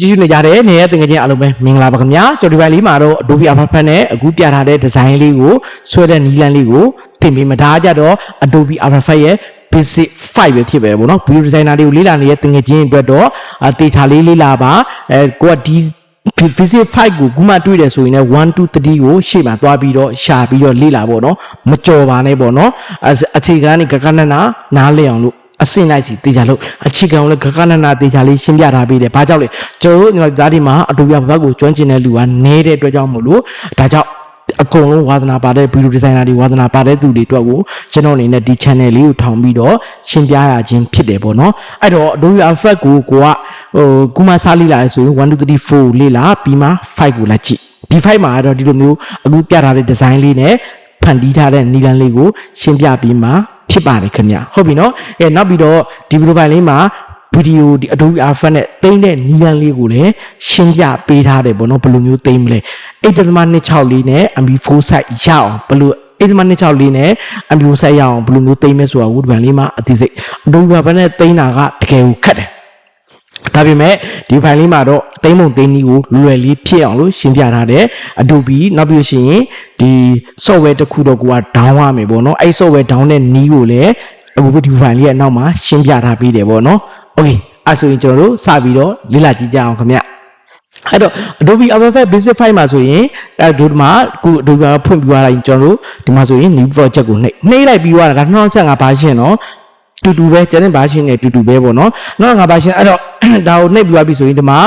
ကြည့်နေကြတဲ့နေရတဲ့ငချင်းအလုံးပဲမင်္ဂလာပါခင်ဗျာကျွန်တော်ဒီပိုင်းလေးမှာတော့ Adobe After Effects နဲ့အခုပြထားတဲ့ design လေးကိုဆွဲတဲ့နည်းလမ်းလေးကိုသင်ပေးမှာဒါကြတော့ Adobe After Effects ရဲ့ basic 5 ပဲဖြစ်ပဲပေါ့နော် video designer တွေကိုလေ့လာနေတဲ့ငချင်းအတွက်တော့တေချာလေးလေ့လာပါကိုကဒီbasic 5ကိုခုမှတွေ့တယ်ဆိုရင်လည်း1 2 3ကိုရှေ့မှာသွားပြီးတော့ရှာပြီးတော့လေ့လာပေါ့နော်မကြော်ပါနဲ့ပေါ့နော်အခြေခံနေကကနနားလည်အောင်လို့အစင်လိုက်စီတေချာလို့အခြေခံလည်းကကနနာတေချာလေးရှင်းပြထားပေးတယ်။ဘာကြောင့်လဲကျွန်တော်တို့ညီမသားတွေမှာအတူပြဘက်ကိုကျွမ်းကျင်တဲ့လူကနေတဲ့အတွက်ကြောင့်မို့လို့ဒါကြောင့်အကုန်လုံးဝါသနာပါတဲ့ဗီဒီယိုဒီဇိုင်နာတွေဝါသနာပါတဲ့သူတွေအတွက်ကိုကျွန်တော်အနေနဲ့ဒီ channel လေးကိုထောင်ပြီးတော့ရှင်းပြရခြင်းဖြစ်တယ်ပေါ့နော်။အဲ့တော့ Adobe After Effects ကိုခုမှစားလေ့လာရဆိုရင်1 2 3 4လေ့လာပြီးမှ5ကိုလိုက်ကြည့်ဒီ5မှာတော့ဒီလိုမျိုးအခုပြထားတဲ့ design လေးနဲ့ဖန်တီးထားတဲ့နည်းလမ်းလေးကိုရှင်းပြပြီးမှဖြစ်ပါတယ်ခင်ဗျာဟုတ်ပြီနော်နောက်ပြီးတော့ဒီဗီဒီယိုဖိုင်လေးမှာဗီဒီယိုဒီ Adobe After Effects နဲ့သိမ်းတဲ့နည်းလမ်းလေးကိုလည်းရှင်းပြပေးထားတယ်ပေါ့နော်ဘယ်လိုမျိုးသိမ်းမလဲ 8.26 လေးနဲ့ MP4 size ရအောင်ဘယ်လို 8.26 လေးနဲ့ MP4 size ရအောင်ဘယ်လိုမျိုးသိမ်းမဲဆိုတာကိုဒီဗီဒီယိုလေးမှာအသိစိတ် Adobe After Effects နဲ့သိမ်းတာကတကယ်ကိုခက်တယ်ဒါပေမဲ့ဒီဖိုင်လေးမှာတော့သိမ်းပုံသိမ်းနည်းကိုလွယ်လေးဖြစ်အောင်လို့ရှင်းပြထားတယ် Adobe နောက်ပြီးရှင်ဒီ software တစ်ခုတော့ကိုက down ရမယ်ပေါ့နော်အဲ့ software down တဲ့နည်းကိုလည်းအခုဒီဖိုင်လေးရဲ့နောက်မှာရှင်းပြထားပြီးတယ်ပေါ့နော် okay အဲ့ဆိုရင်ကျွန်တော်တို့စပြီးတော့လေ့လာကြည့်ကြအောင်ခင်ဗျအဲ့တော့ Adobe After Effects Basic 5မှာဆိုရင်ဒီမှာခု Adobe ဖွင့်ပြီးသွားတိုင်းကျွန်တော်တို့ဒီမှာဆိုရင် new project ကိုနှိပ်လိုက်ပြီးသွားတာဒါ2015ဘာရှင်းနော်တူပဲကျန်တဲ့ဘာရှင်းနဲ့တူပဲပေါ့နော်နောက်ငါဘာရှင်းအဲ့တော့ဒါကိုနှိပ်ပြီးသွားပြီဆိုရင်ဒီမှာ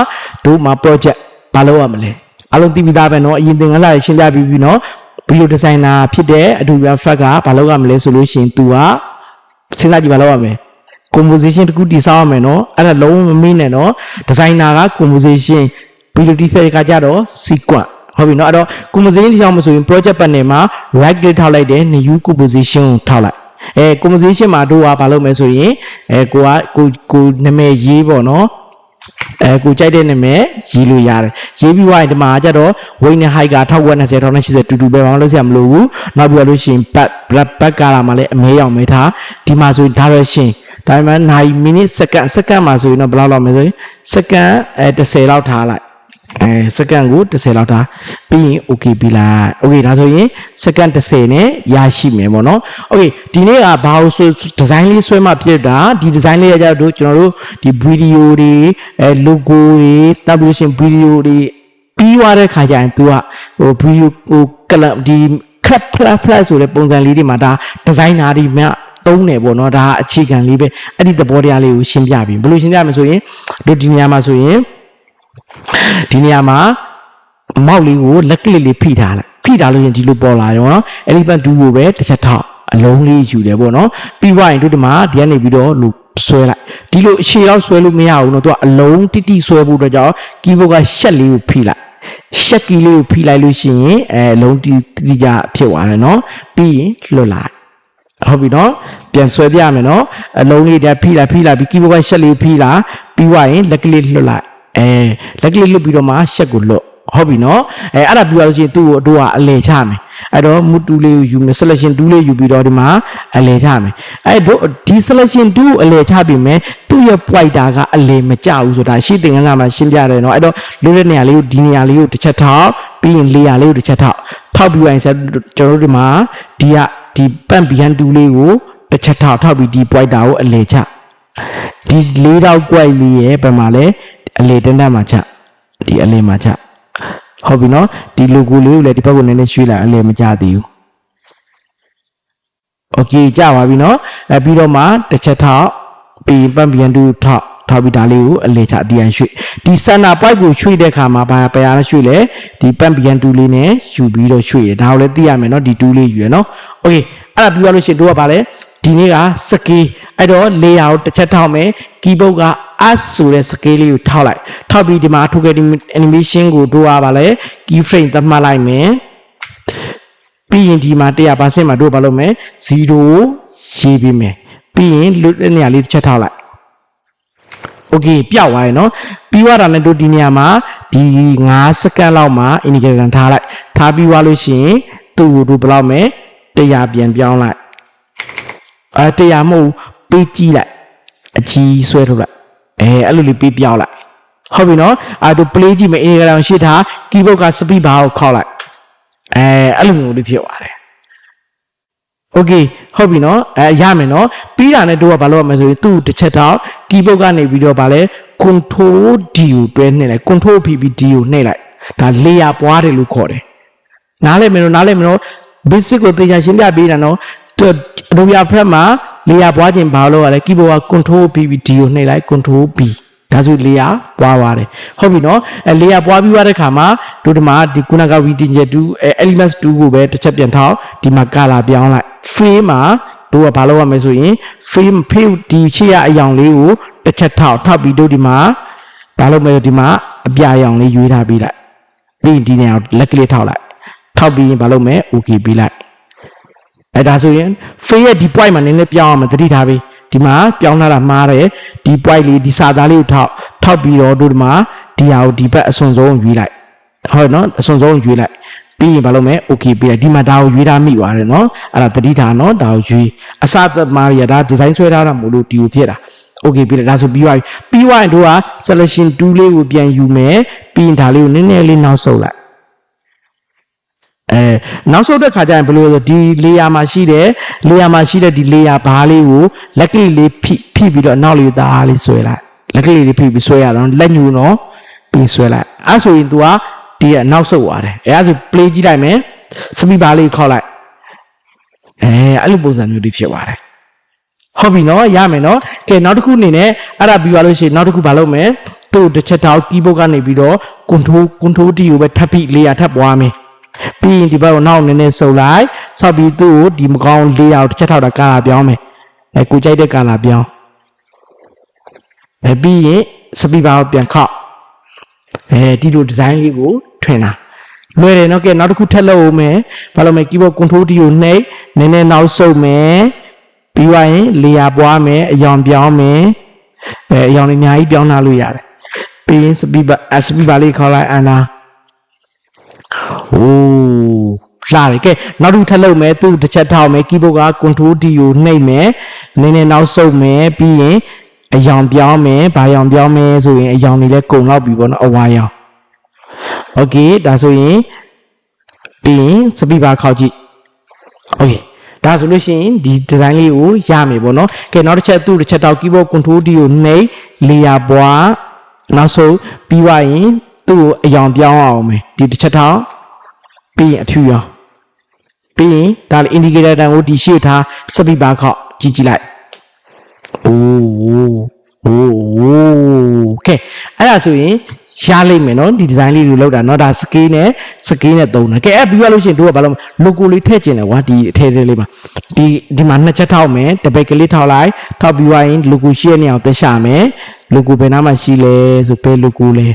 တို့မှာ project ဘာလုပ်ရမလဲအားလုံးသိပြီးသားပဲနော်အရင်သင်ခန်းစာရှင်းပြပြီးပြီနော် video designer ဖြစ်တဲ့ Adobe After Effects ကဘာလုပ်ရမလဲဆိုလို့ရှိရင် तू ကစဉ်းစားကြည့်ဘာလုပ်ရမလဲ composition တခုတည်ဆောက်ရမယ်နော်အဲ့ဒါလုံးဝမမေ့နဲ့နော် designer က composition video design ကကြတော့ sequence ဟုတ်ပြီနော်အဲ့တော့ composition တည်ဆောက်မှဆိုရင် project panel မှာ right click ထောက်လိုက်တယ် new composition ကိုထောက်လိုက်composition မှာတို့ကဘာလုပ်မလဲဆိုရင်ကိုနာမည်ရေးပေါ့နော်ကိုကြိုက်တဲ့နာမည်ရေးလို့ရတယ်ရေးပြီးွားရင်ဒီမှာကျတော့ weight နဲ့ height က1920 1980တူပဲဘာမှလုပ်စရာမလိုဘူးနောက်ပြီးတော့လို့ရှိရင် back ကလာမှလည်းအမဲရောင်မဲထားဒီမှာဆိုရင် direction ဒါပေမဲ့နိုင် minute second မှာဆိုရင်တော့ဘယ်လောက်လောက်မလဲဆိုရင် second 10လောက်ထားလိုက်second ကို10လောက်ထားပြီးရင် okay ပြီလား okay ဒါဆိုရင် second 10နဲ့ရရှိမယ်ပေါ့နော် okay ဒီနေ့ကဘာလို့ဆို design လေးဆွဲမှဖြစ်တာဒီ design လေးရကြတော့ကျွန်တော်တို့ဒီ video တွေlogo တွေ establishing video တွေပြီးသွားတဲ့ခါကျရင် तू ကvideo color ဒီ flat ဆိုတဲ့ပုံစံလေးတွေမှာဒါ designer တွေမြသုံးတယ်ပေါ့နော်ဒါအခြေခံလေးပဲအဲ့ဒီသဘောတရားလေးကိုရှင်းပြပြီဘယ်လိုရှင်းပြမလဲဆိုရင်တို့ဒီနေရာမှာဆိုရင်ဒီနေရာမှာမောက်လေးကိုလက်ကလေးဖိထားလိုက်ဖိထားလို့ရင်ဒီလိုပေါ်လာရောနော် elephant 2ကိုပဲတစ်ချက်ထောက်အလုံးလေးယူတယ်ပေါ့နော်ပြီးွားရင်တို့ဒီမှာဒီကနေပြီးတော့လူဆွဲလိုက်ဒီလိုအရှည်တော့ဆွဲလို့မရဘူးနော်သူကအလုံးတိဆွဲဖို့အတွက်ကြောင့် keyboard ကရှက်လေးကိုဖိလိုက်ရှက်ကီလေးကိုဖိလိုက်လို့ရှိရင်အလုံးတိကြဖြစ်သွားတယ်နော်ပြီးရင်လွတ်လိုက်ဟုတ်ပြီနော်ပြန်ဆွဲပြမယ်နော်အလုံးလေးတည်းဖိလိုက်ပြီး keyboard ကရှက်လေးဖိလာပြီးွားရင်လက်ကလေးလွတ်လိုက်လက်ကလေးလွတ်ပြီးတော့မှရှက်ကိုလွတ်ဟုတ်ပြီနော်အဲ့ဒါပြီးသွားလို့ရှိရင်သူ့ကိုတို့ကအလဲချမယ်အဲ့တော့ mood 2လေးကိုယူမယ် selection 2လေးယူပြီးတော့ဒီမှာအလဲချမယ်အဲ့တို့ဒီ selection 2ကိုအလဲချပြီးမယ်သူ့ရဲ့ pointer ကအလဲမကျဘူးဆိုတာရှင်းသင်ခန်းစာမှာရှင်းပြတယ်နော်အဲ့တော့လွတ်တဲ့နေရာလေးကိုဒီနေရာလေးကိုတစ်ချက်ထောက်ပြီးရင်layer လေးကိုတစ်ချက်ထောက်ပြီးရင်ဆက်ကျွန်တော်တို့ဒီမှာဒီပန့်ပြန်2လေးကိုတစ်ချက်ထောက်ပြီးဒီ pointer ကိုအလဲချဒီ၄တောက် point လေးရဲ့ဘယ်မှာလဲအလေတန်းမှာချဒီအလေမှာချဟုတ်ပြီနော်ဒီ logo လေးကိုလည်းဒီဘက်ကိုနည်းနည်းရွှေ့လိုက်အလေမချသေးဘူး okay ကြပါပြီနော်ပြီးတော့မှတစ်ချက်ထောက်ပြီးပန့်ပြန်တူထောက်ပြီးဒါလေးကိုအလေချအတီးရန်ရွှေ့ဒီ center point ကိုရွှေ့တဲ့အခါမှာဘာရွှေ့လဲဒီပန့်ပြန်တူလေးနဲ့ယူပြီးတော့ရွှေ့ရဒါကိုလည်းသိရမယ်နော်ဒီတူလေးယူရနော် okay အဲ့ဒါပြီးသွားလို့ရှိရင်တို့ကဗာလဲဒီနေ့က scale အဲ့တော့ layer ကိုတစ်ချက်ထောက်မယ် keyboard က as ဆိုတဲ့ scale လေးကိုထောက်လိုက်ထောက်ပြီးဒီမှာထုတ်ခဲ့တဲ့ animation ကိုတို့ကပါလဲ keyframe သတ်မှတ်လိုက်မယ်ပြီးရင်ဒီမှာ 100% မှာတို့ဘာလုပ်မလဲ0ရေးပေးမယ်ပြီးရင်လွတ်တဲ့နေရာလေးတစ်ချက်ထောက်လိုက် okay ပြောက်သွားရင်နော်ပြီးသွားတာနဲ့တို့ဒီနေရာမှာဒီ5 second လောက်မှာ indicator ထားလိုက်ထားပြီးသွားလို့ရှိရင်သူ့ကိုတို့ဘယ်လောက်မယ်100ပြန်ပြောင်းလိုက်100မဟုတ်ပေးကြည့်လိုက်အကြီးဆွဲထုတ်လိုက်အဲ့လိုလေးပေးပြောင်းလိုက် ဟုတ်ပြီနော်တို့ play ကြည့်မယ် Instagram ရှိထား keyboard က speed bar ကိုခောက်လိုက်အဲ့လိုမျိုးလေးဖြစ်သွားတယ် okay ဟုတ်ပြီနော်ရမယ်နော်ပြီးတာနဲ့တို့ကဘာလုပ်ရမလဲဆိုရင်သူ့တစ်ချက်တော့ keyboard ကနေပြီးတော့ဗာလဲ control D ကိုတွဲနှိပ်လိုက် control PPD ကိုနှိပ်လိုက်ဒါ layer ပွားတယ်လို့ခေါ်တယ်နားလည်မယ်နော် basic ကိုသိချင်ရှင်းပြပေးတာနော် Adobe After မှာ layer ပွားခြင်းဘာလို့ရလဲ keyboard က control PPD ကိုနှိပ်လိုက် control B ဒါဆို layer ပွားပါတယ်ဟုတ်ပြီနော်layer ပွားပြီးသွားတဲ့ခါမှာတို့ဒီမှာဒီခုနက Reading 2 elements 2ကိုပဲတစ်ချက်ပြန်ထောက်ဒီမှာ color ပြောင်းလိုက် frame မှာတို့ကဘာလုပ်ရမလဲဆိုရင် frame ဒီရှေ့ရအယောင်လေးကိုတစ်ချက်ထောက်ပြီးတို့ဒီမှာဘာလုပ်မလဲဒီမှာအပြအယောင်လေးရွေးထားပြီးလိုက်ပြီးဒီနေရာလက်ကလေးထောက်လိုက်ထောက်ပြီးရင်ဘာလုပ်မလဲ okay ပြီးလိုက်ဒါဆိုရင် frame ရဲ့ဒီ point မှာနည်းနည်းပြောင်းအောင်မသတိထားပြီးဒီမှာပြောင်းလာတာမှားတယ်ဒီ point လေးဒီစာသားလေးကိုထောက်ပြီးတော့တို့ဒီမှာဒီဟာကိုဒီဘက်အစွန်ဆုံးရွေးလိုက်ဟုတ်နော်အစွန်ဆုံးရွေးလိုက်ပြီးရင်ဘာလုပ်မလဲ okay ပြီးလိုက်ဒီမှာဒါကိုရွေးထားမိသွားတယ်နော်အဲ့ဒါသတိထားနော်ဒါကိုရွေးအစသမားရဒါဒီဇိုင်းဆွဲထားတာမို့လို့ဒီကိုဖြစ်တာ okay ပြီးလိုက်ဒါဆိုပြီးသွားပြီပြီးသွားရင်တို့က selection tool လေးကိုပြန်ယူမယ်ပြီးရင်ဒါလေးကိုနည်းနည်းလေးနောက်ဆုတ်လိုက်နောက်ဆုံးတဲ့ခါကျရင်ဘယ်လိုလဲဒီ layer မှာရှိတဲ့ဒီ layer ဘားလေးကိုလက်ကလေးလေးဖိပြီးတော့နောက်လေးသားလေးဆွဲလိုက်လက်ကလေးလေးဖိပြီးဆွဲရအောင်လက်ညှိုးနော်ပြီးဆွဲလိုက်အဲ့ဆိုရင် तू ကဒီကနောက်ဆုတ်သွားတယ်အဲ့ဒါဆို play ကြည့်လိုက်မယ်စပီဘာလေးခေါက်လိုက်အဲ့လိုပုံစံမျိုးလေးဖြစ်သွားတယ်ဟုတ်ပြီနော်ရမယ်နော်ကဲနောက်တစ်ခုအနေနဲ့အဲ့ဒါပြီးသွားလို့ရှိရင်နောက်တစ်ခုဘာလုပ်မလဲသူ့တစ်ချက်ထောက် keyboard ကနေပြီးတော့ control D ကိုပဲထပ်ပြီး layer ထပ်ပွားမယ်ပြီးရင်ဒီဘက်ကိုနောက်နည်းနည်းဆုပ်လိုက်ဆောက်ပြီးသူ့ကိုဒီမကောင်းလေးအောင်တစ်ချက်ထောက်တာကာလာပြောင်းမယ်ကိုကြိုက်တဲ့ကာလာပြောင်းပြီးရင်စပီဘာကိုပြန်ခောက်ဒီလိုဒီဇိုင်းလေးကိုထွင်တာလွယ်တယ်နော်ကဲနောက်တစ်ခုထပ်လုပ်အောင်မယ်ဘာလို့မလဲ keyboard control D ကိုနှိပ်နည်းနည်းနောက်ဆုပ်မယ်ပြီးသွားရင် layer ပွားမယ်အယောင်ပြောင်းမယ်အယောင်လေးအများကြီးပြောင်းလာလို့ရတယ်ပြီးရင်စပီဘာလေးခေါက်လိုက်အန်နာလာတယ်ကဲနောက်တစ်ထပ်လုပ်မယ်သူ့တစ်ချက်ထောက်မယ် keyboard က control D ကိုနှိပ်မယ်နည်းနည်းနောက်ဆုပ်မယ်ပြီးရင်အယောင်ပြောင်းမယ်ဘာယောင်ပြောင်းမယ်ဆိုရင်အယောင်တွေလည်းကုန်တော့ပြီပေါ့နော်အဝါယောင်โอเคဒါဆိုရင်ပြီးရင်စပီဘာခောက်ကြည့်โอเคဒါဆိုလို့ရှိရင်ဒီ design လေးကိုရမယ်ပေါ့နော်ကဲနောက်တစ်ချက်သူ့တစ်ချက်ထောက် keyboard control D ကိုနှိပ် layer ပွားနောက်ဆုံးပြီးသွားရင်သူ့ကိုအယောင်ပြောင်းအောင်မယ်ဒီတစ်ချက်ထောက်ပြီးရင်အဖြူရောင်ပြီးရင်ဒါလည်း indicator တန်ကိုဒီရှေ့ထားစပီဘာခောက်ကြည့်လိုက်ကဲအဲ့ဒါဆိုရင်ရလိမ့်မယ်နော်ဒီ design လေးတွေလောက်တာเนาะဒါ scale နဲ့သုံးတယ်ကဲအဲ့ပြီးသွားလို့ရှိရင်တို့ကဘာလို့ logo လေးထည့်ကျင်တယ်ကွာဒီအထည်လေးမှာဒီမှာနှစ်ချက်ထောက်မယ်တပိတ်ကလေးထောက်လိုက်ထောက်ပြီးသွားရင် logo ရှိတဲ့နေရာကိုတက်ရှာမယ် logo ဘယ်နားမှာရှိလဲဆိုဘယ် logo လဲ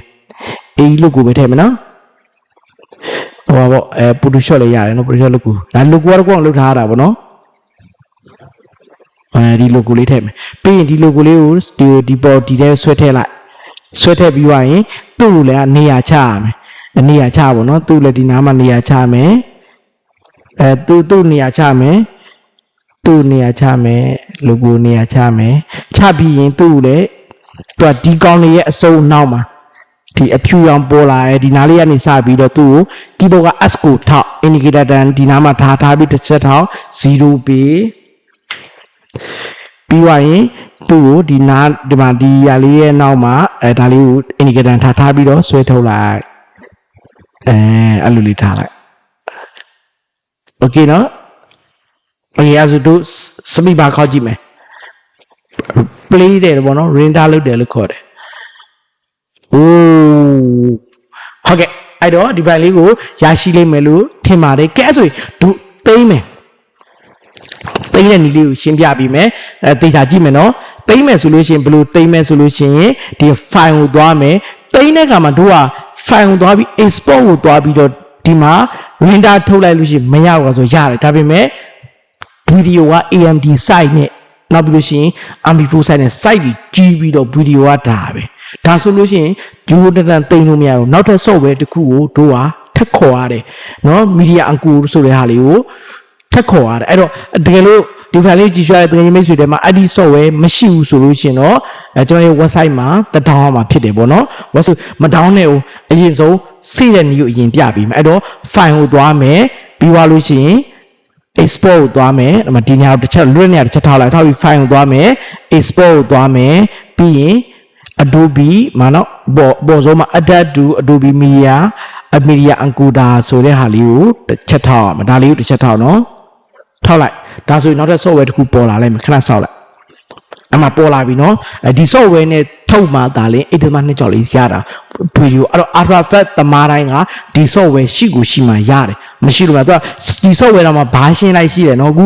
အေး logo ပဲထည့်မယ်နော်ဟောပေါ့Photoshop လေးရတယ်နော် Photoshop logo ဒါ logo ကတော့ကိုယ်အောင်လုပ်ထားတာပေါ့နော်ဒီ logo လေးထည့်မယ်ပြီးရင်ဒီ logo လေးကိုဒီပေါ်ဒီထဲဆွဲထည့်လိုက်ဆွဲထည့်ပြီးသွားရင်သူ့ကိုလည်းနေရာချရမယ်နေရာချပါတော့သူ့လည်းဒီနားမှာနေရာချမယ်သူ့နေရာချမယ်သူ့နေရာချမယ် logo နေရာချမယ်ချပြီးရင်သူ့ကိုလည်းသူကဒီကောင်းလေးရဲ့အစုံနောက်မှာဒီအဖြူရောင်ပေါ်လာတယ်ဒီနားလေးကနေစပြီးတော့သူ့ကို keyboard က S ကိုထောက် indicator တန်ဒီနားမှာထားပြီးတစ်ချက်ထောက်0ပေးပြီးသွားရင်သူ့ကိုဒီနားဒီမှာဒီရာလေးရဲ့နောက်မှာဒါလေးကို indicator ထားပြီးတော့ဆွဲထုတ်လိုက်အဲ့လိုလေးထားလိုက် okay နော် okay အဲ့ဆိုတို့စပီဘာခောက်ကြည့်မယ် play တယ်ပေါ့နော် render လုပ်တယ်လို့ခေါ်တယ်ဟုတ်ကဲ့အဲ့တော့ဒီ file လေးကိုရရှိလိမ့်မယ်လို့ထင်ပါတယ်ကဲအဲ့ဆိုတို့သိမ်းမယ်သိမ်းတဲ့နည်းလေးကိုရှင်းပြပေးမယ်သေချာကြည့်မယ်နော်သိမ်းမယ်ဆိုလို့ရှိရင်ဘယ်လိုသိမ်းမယ်ဆိုလို့ရှိရင်ဒီ file ကိုသွားမယ်သိမ်းတဲ့အခါမှာတို့က file ကိုသွားပြီး export ကိုသွားပြီးတော့ဒီမှာ render ထုတ်လိုက်လို့ရှိရင်မရဘူးဆိုရတယ်ဒါပေမဲ့ video က AMD site နဲ့နောက်ပြီးလို့ရှိရင် MP4 site နဲ့ site ကြီးပြီးတော့ video ကဒါပဲဒါဆိုလို့ရှိရင်ဂျိုးတန်သိမ်းလို့မရဘူးနောက်ထပ် software တစ်ခုကိုတို့ဟာထပ်ခေါ်ရတယ်နော် media anchor ဆိုတဲ့ဟာလေးကိုထပ်ခေါ်ရတယ်အဲ့တော့တကယ်လို့ ဒီ file လေးကြည့်ရတဲ့တကယ်မိတ်ဆွေတွေမှာအဲ့ဒီ software မရှိဘူးဆိုလို့ရှိရင်တော့ကျွန်တော်ရဲ့ website မှာတက်တောင်းအောင်မှာဖြစ်တယ်ပေါ့နော် website မတောင်းနဲ့ဦးအရင်ဆုံးစိတဲ့နည်းကိုအရင်ပြပြီးမယ်အဲ့တော့ file ကိုသွားမယ်ပြီးသွားလို့ရှိရင် export ကိုသွားမယ်အဲ့မှာဒီနေရာတစ်ချက်လွတ်နေရာတစ်ချက်ထားလိုက်ထားပြီး file ကိုသွားမယ် export ကိုသွားမယ်ပြီးရင် Adobe မှာနော်ပေါ်ဆုံးမှာ adapt to Adobe Media Encoder ဆိုတဲ့ဟာလေးကိုတစ်ချက်ထောက်အောင်ဒါလေးကိုတစ်ချက်ထောက်နော်ထောက်လိုက်ဒါဆိုရင်နောက်ထပ် software တစ်ခုပေါ်လာလိုက်မယ်ခဏစောင့်လိုက်အမှပေါ်လာပြီနော်ဒီ software နဲ့ထုတ်မှဒါလင်း8.2ကြော်လေးရတာဗီဒီယိုအဲ့တော့ Artifact သမားတိုင်းကဒီ software ရှိကိုရှိမှရတယ်မရှိလို့မသူကဒီ software တော့မှဘာရှင်းလိုက်ရှိတယ်နော်အခု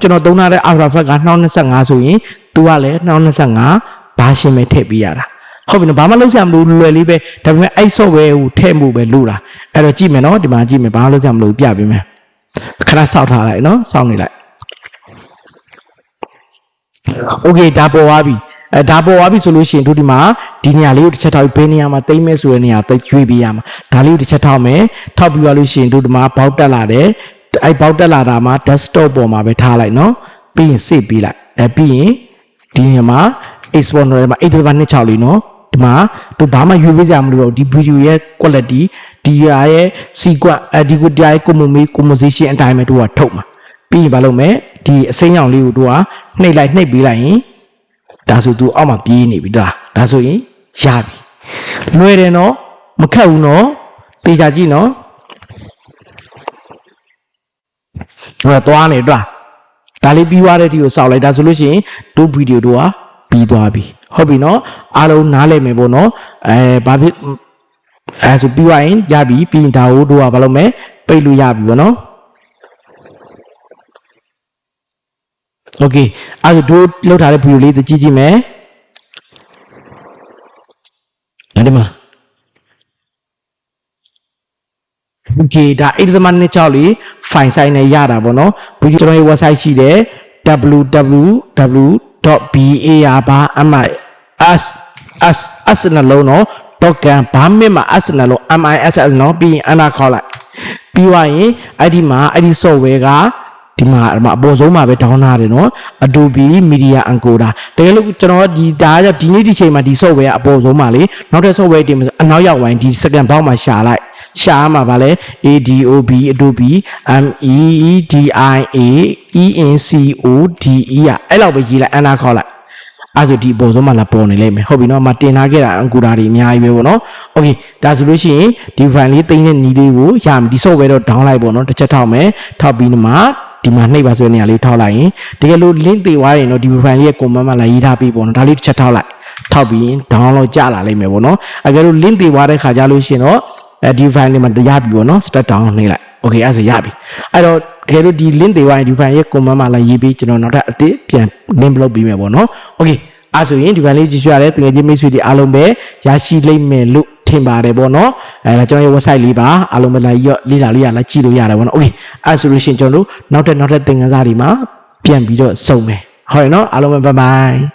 ကျွန်တော်သုံးထားတဲ့ Artifact က2025ဆိုရင်သူကလည်း2025ဘာရှင်းမဲ့ထည့်ပေးရတာဟုတ်ပြီနော်ဘာမှလုပ်စရာမလိုလွယ်လေးပဲဒါပေမဲ့အဲ့ software ကိုထည့်မှုပဲလို့တာအဲ့တော့ကြည့်မယ်နော်ဒီမှာကြည့်မယ်ဘာမှလုပ်စရာမလိုပြပေးမယ်ခဏစောင့်ထားလိုက်နော်စောင့်နေလိုက်โอเคဒါပေါ်သွားပြီဒါပေါ်သွားပြီဆိုလို့ရှိရင်တို့ဒီမှာဒီနေရာလေးကိုတစ်ချက်ထောက်ပြီးဘယ်နေရာမှာတိမ့်မဲ့ဆိုတဲ့နေရာတိတ်ကျွေးပေးရမှာဒါလေးကိုတစ်ချက်ထောက်မယ်ထောက်ပြီးသွားလို့ရှိရင်တို့ဒီမှာဘောက်တက်လာတယ်အဲ့ဘောက်တက်လာတာမှာ desktop ပေါ်မှာပဲထားလိုက်နော်ပြီးရင် save ပေးလိုက်ပြီးရင်ဒီနေရာမှာ export နဲ့မှာ8.26လေးနော်ဒီမှာတို့ဘာမှရွေးပေးကြမလို့တော့ဒီ video ရဲ့ quality ဒီရဲ့ sequence ဒီကိုတရားရဲ့ composition အတိုင်းပဲတို့ကထုတ်မှာပြီးရင်ဘာလုပ်မလဲဒီအစိမ်းရောင်လေးကိုတို့ကနှိပ်ပေးလိုက်ရင်ဒါဆိုသူအောက်မှာပြေးနေပြီဒါဆိုရင်ရပြီလွယ်တယ်နော်မခက်ဘူးနော်တေချာကြည့်နော်ဟိုသွားနေဒါလေးပြီးသွားတဲ့ဒီကိုစောက်လိုက်ဒါဆိုလို့ရှိရင်တို့ဗီဒီယိုတို့ကပြီးသွားပြီဟုတ်ပြီနော်အားလုံးနားလည်မယ်ပေါ့နော်ဘာဖြစ်ဆိုပြီးသွားရင်ရပြီပြီးရင်ဒါကိုတို့ကဘာလုပ်မလဲပိတ်လို့ရပြီပေါ့နော်โอเคအဲ့ဒါတို့လောက်ထားတဲ့ဗီဒီယိုလေးကြည့်ကြည့်မယ်ဒီမှာโอเคဒါ8.26လေး file size နဲ့ရတာပေါ့နော်ဗီဒီယိုကျွန်တော်ရဲ့ website ရှိတယ် www.baas နှလုံးနော် .com ဘာမှမအစနှလုံး miss နော်ပြီးရင်အနာခေါ်လိုက်ပြီးသွားရင်အဲ့ဒီမှာအဲ့ဒီ software ကဒီမှာအပေါ်ဆုံးမှာပဲ down ထားတယ်နော် Adobe Media Encoder တကယ်လို့ကျွန်တော်ဒီနေ့ဒီချိန်မှာဒီ software ကအပေါ်ဆုံးမှာလေနောက်တဲ့ software တင်အနောက်ရောက်ဝိုင်းဒီ second box မှာရှာလိုက်ရှာမှာဗာလဲ Adobe MEDIA အဲ့လောက်ပဲရေးလိုက်အနာခေါ်လိုက်အဲ့ဆိုဒီအပေါ်ဆုံးမှာလာပေါ်နေလိမ့်မယ်ဟုတ်ပြီနော်မတင်ထားခဲ့တာ Encoder တွေအများကြီးပဲပေါ့နော် Okay ဒါဆိုလို့ရှိရင်ဒီ file လေးသိမ်းတဲ့နည်းလေးကိုရမယ်ဒီ software တော့ down လိုက်ပေါ့နော်တစ်ချက်ထောက်မယ်ထောက်ပြီးမှဒီမှာနှိပ်ပါဆိုတဲ့နေရာလေးထောက်လိုက်ရင်တကယ်လို့ link တွေသွားရင်တော့ဒီ file လေးရဲ့ comment မှာလာရေးထားပြီးပေါ့နော်ဒါလေးတစ်ချက်ထောက်လိုက်ထောက်ပြီးရင် download ကြလာလိမ့်မယ်ပေါ့နော်အကယ်လို့ link တွေသွားတဲ့ခါကြလို့ရှိရင်တော့ဒီ file လေးမှာရပြီပေါ့နော် start down နှိပ်လိုက် okay အဲ့ဆိုရပြီအဲ့တော့တကယ်လို့ဒီ link တွေသွားရင်ဒီ file ရဲ့ comment မှာလာရေးပြီးကျွန်တော်နောက်ထပ်အသစ်ပြန် link လုပ်ပေးမယ်ပေါ့နော် okay အဲ့ဆိုရင်ဒီ file လေးကြည့်ရတဲ့တကယ်ချင်းမိတ်ဆွေတွေအားလုံးပဲရရှိလိမ့်မယ်လို့ထင်ပါတယ်ပေါ့နော်ဒါကျွန်တော်ရဲ့ website လေးပါအားလုံးပဲလာလေ့လာလို့ရလားကြည့်လို့ရတယ်ပေါ့နော် okay အဲ့ဆိုလို့ရှိရင်ကျွန်တော်တို့နောက်ထပ်သင်ခန်းစာတွေမှာပြန်ပြီးတော့စုံမယ်ဟုတ်ရနော်အားလုံးပဲ bye bye